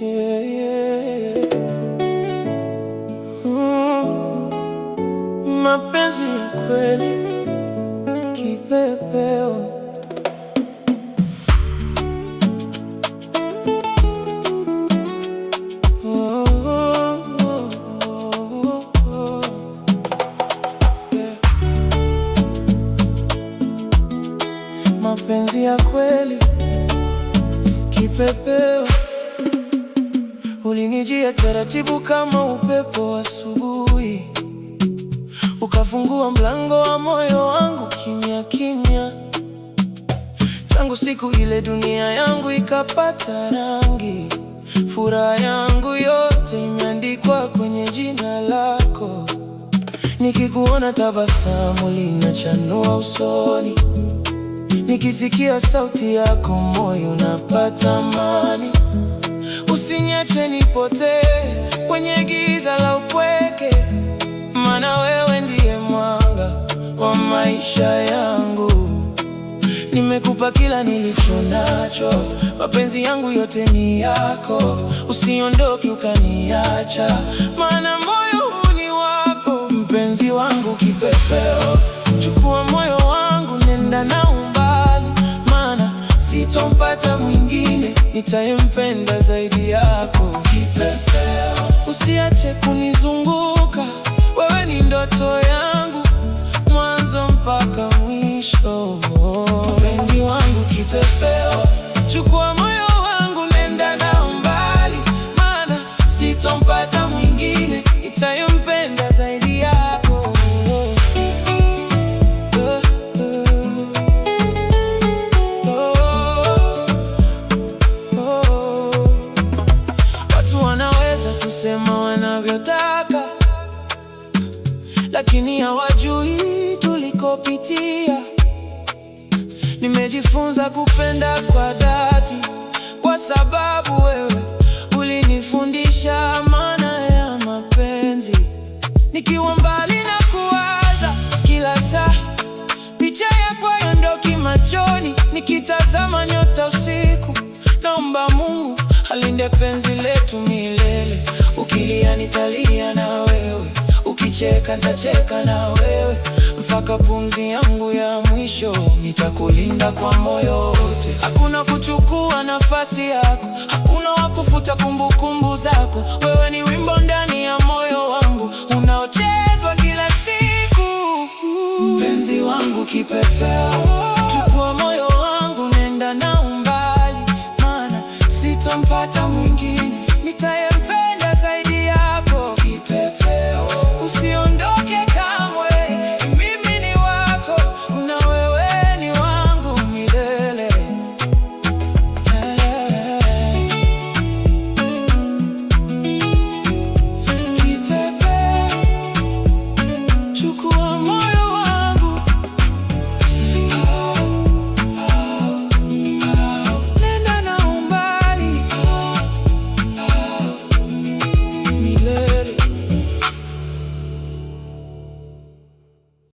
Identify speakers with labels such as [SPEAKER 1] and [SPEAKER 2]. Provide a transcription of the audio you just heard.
[SPEAKER 1] Yeah, yeah. Mapenzi ya kweli, kipepeo. Mapenzi ya kweli, kipepeo. Ulinijia taratibu kama upepo wa asubuhi, ukafungua mlango wa moyo wangu kimya kimya. Tangu siku ile dunia yangu ikapata rangi, furaha yangu yote imeandikwa kwenye jina lako. Nikikuona tabasamu linachanua usoni, nikisikia sauti yako moyo unapata amani. Usiniache nipotee kwenye giza la upweke, maana wewe ndiye mwanga wa maisha yangu. Nimekupa kila nilicho nacho, mapenzi yangu yote ni yako. Usiondoke ukaniacha, maana moyo huu ni wako. Mpenzi wangu kipepeo, chukua moyo wangu, nenda nao mbali, maana sitompata mwingine nitayempenda zaidi yako. Kipepeo, usiache kunizunguka, wewe ni ndoto yangu, mwanzo mpaka mwisho. Mpenzi wangu kipepeo, chukua moyo wangu, nenda nao mbali, maana sitompata mwingine nitayempenda zaidi yako. Watu wanaweza kusema wanavyotaka, lakini hawajui tulikopitia. Nimejifunza kupenda kwa dhati, kwa sababu wewe ulinifundisha maana ya mapenzi. Nikiwa mbali na kuwaza kila saa, picha yako haiondoki machoni. Nikitazama nyota usiku, naomba Mungu alinde penzi letu milele. Ukilia nitalia na wewe, ukicheka nitacheka na wewe, mpaka pumzi yangu ya mwisho. Nitakulinda kwa moyo wote, hakuna kuchukua nafasi yako, hakuna wakufuta kumbukumbu zako. Wewe ni wimbo ndani ya moyo wangu, unaochezwa kila siku. Mpenzi wangu kipepeo, chukua moyo wangu, nenda nao mbali, maana sitompata mwingine nitayempenda.